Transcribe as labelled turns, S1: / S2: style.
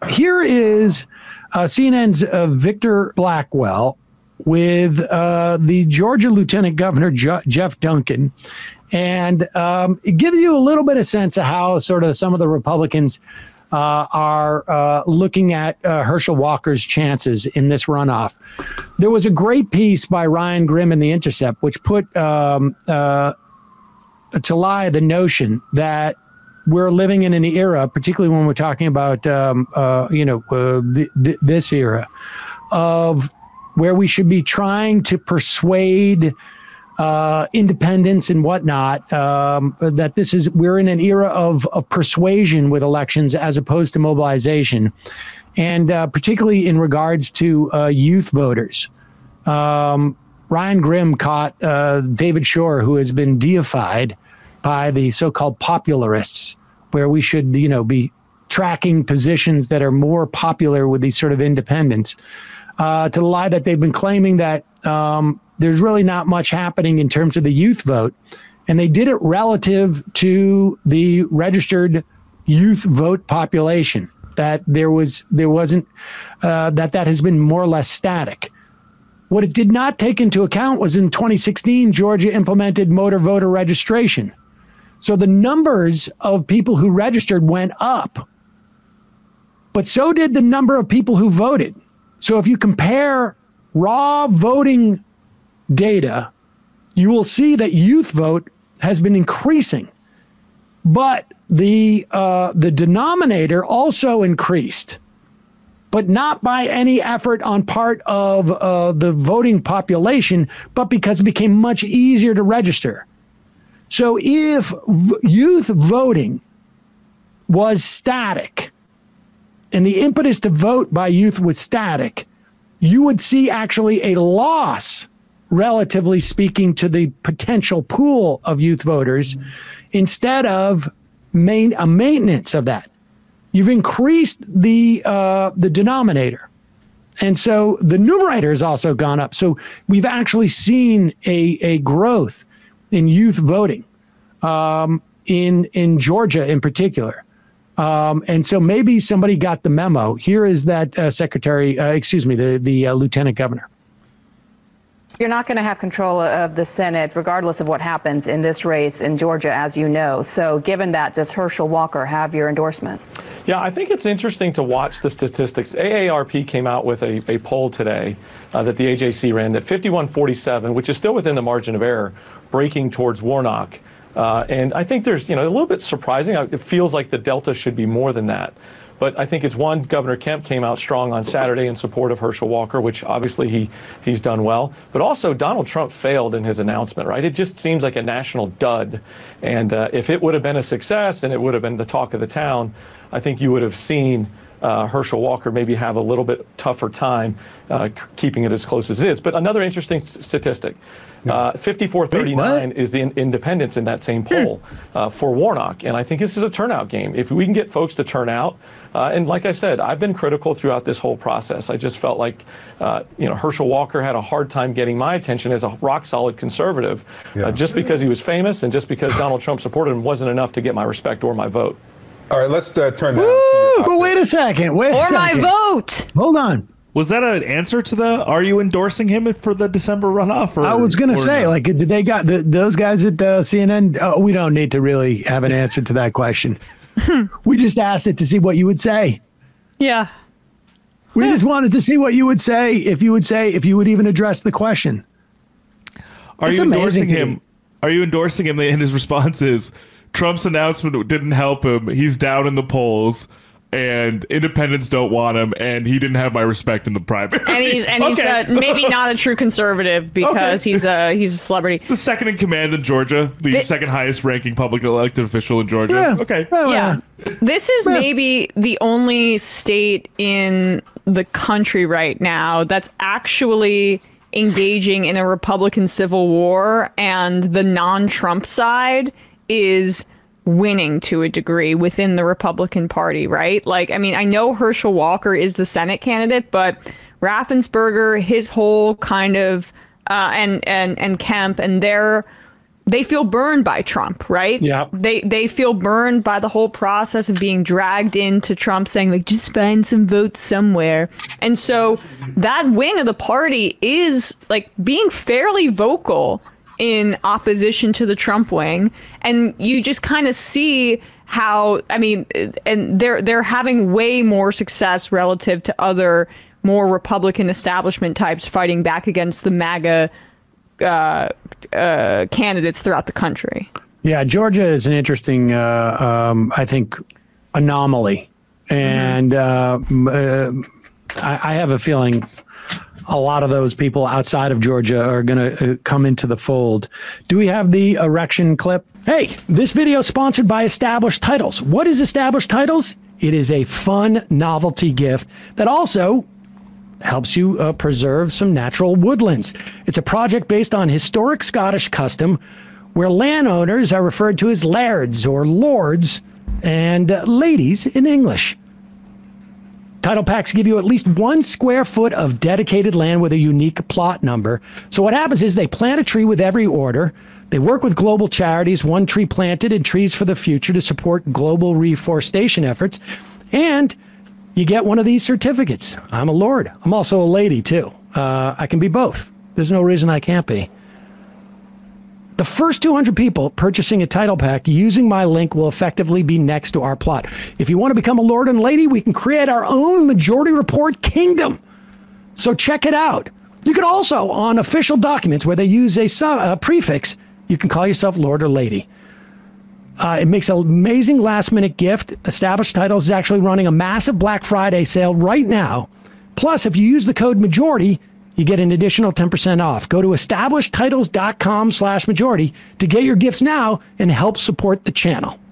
S1: Here is CNN's Victor Blackwell with the Georgia Lieutenant Governor Geoff Duncan, and it gives you a little bit of sense of how sort of some of the Republicans are looking at Herschel Walker's chances in this runoff. There was a great piece by Ryan Grimm in The Intercept, which put to lie the notion that we're living in an era, particularly when we're talking about, this era, of where we should be trying to persuade independents and whatnot, that we're in an era of persuasion with elections as opposed to mobilization, and particularly in regards to youth voters. Ryan Grimm caught David Shore, who has been deified by the so-called popularists, where we should, be tracking positions that are more popular with these sort of independents, to the lie that they've been claiming that there's really not much happening in terms of the youth vote. And they did it relative to the registered youth vote population, that there wasn't, that has been more or less static. What it did not take into account was in 2016, Georgia implemented motor voter registration. So the numbers of people who registered went up, but so did the number of people who voted. So if you compare raw voting data, you will see that youth vote has been increasing, but the denominator also increased, but not by any effort on part of the voting population, but because it became much easier to register. So if youth voting was static and the impetus to vote by youth was static, you would see actually a loss, relatively speaking, to the potential pool of youth voters, instead of a maintenance of that. You've increased the denominator. And so the numerator has also gone up. So we've actually seen a growth in youth voting, in Georgia in particular. And so maybe somebody got the memo. Here is that the lieutenant governor.
S2: You're not going to have control of the Senate, regardless of what happens in this race in Georgia, as you know. So given that, does Herschel Walker have your endorsement?
S3: Yeah, I think it's interesting to watch the statistics. AARP came out with a poll today that the AJC ran, that 51-47, which is still within the margin of error, breaking towards Warnock. And I think there's, a little bit surprising. It feels like the delta should be more than that. But I think it's one, Governor Kemp came out strong on Saturday in support of Herschel Walker, which obviously he's done well. But also Donald Trump failed in his announcement, right? It just seems like a national dud. And if it would have been a success and it would have been the talk of the town, I think you would have seen Herschel Walker maybe have a little bit tougher time keeping it as close as it is. But another interesting statistic, 54-39 is the independence in that same poll for Warnock. And I think this is a turnout game. If we can get folks to turn out, and like I said, I've been critical throughout this whole process. I just felt like, Herschel Walker had a hard time getting my attention as a rock-solid conservative. Just because he was famous and just because Donald Trump supported him wasn't enough to get my respect or my vote.
S4: All right, let's turn now to
S1: but wait a second.
S2: My vote.
S1: Hold on.
S5: Was that an answer to the, are you endorsing him for the December runoff?
S1: I was going to say, like, did they got those guys at CNN? Oh, we don't need to really have an answer to that question. We just asked it to see what you would say.
S6: Yeah.
S1: We just wanted to see what you would say, if you would even address the question.
S5: Are you endorsing him? Are you endorsing him? And his response is, Trump's announcement didn't help him. He's down in the polls, and independents don't want him, and he didn't have my respect in the primary.
S6: And he's maybe not a true conservative because he's a celebrity.
S5: It's the second in command in Georgia, the second highest ranking public elected official in Georgia.
S1: Yeah.
S5: Okay.
S6: Yeah. This is maybe the only state in the country right now that's actually engaging in a Republican civil war, and the non-Trump side is winning to a degree within the Republican Party, right? Like, I mean, I know Herschel Walker is the Senate candidate, but Raffensperger, his whole kind of, and Kemp and their they feel burned by Trump, right?
S1: Yeah.
S6: They feel burned by the whole process of being dragged into Trump saying, like, just find some votes somewhere. And so that wing of the party is like being fairly vocal in opposition to the Trump wing. And you just kind of see how, I mean, and they're having way more success relative to other more Republican establishment types fighting back against the MAGA candidates throughout the country.
S1: Yeah, Georgia is an interesting, I think, anomaly. And I have a feeling a lot of those people outside of Georgia are going to come into the fold. Do we have the erection clip? Hey, this video is sponsored by Established Titles. What is Established Titles? It is a fun novelty gift that also helps you preserve some natural woodlands. It's a project based on historic Scottish custom where landowners are referred to as lairds or lords and ladies in English. Title packs give you at least 1 square foot of dedicated land with a unique plot number. So what happens is they plant a tree with every order. They work with global charities, One Tree Planted and Trees for the Future, to support global reforestation efforts. And you get one of these certificates. I'm a lord. I'm also a lady, too. I can be both. There's no reason I can't be. The first 200 people purchasing a title pack using my link will effectively be next to our plot. If you want to become a lord and lady, we can create our own majority report kingdom. So check it out. You can also, on official documents where they use a prefix, you can call yourself lord or lady. It makes an amazing last-minute gift. Established Titles is actually running a massive Black Friday sale right now. Plus, if you use the code MAJORITY, you get an additional 10% off. Go to establishedtitles.com/majority to get your gifts now and help support the channel.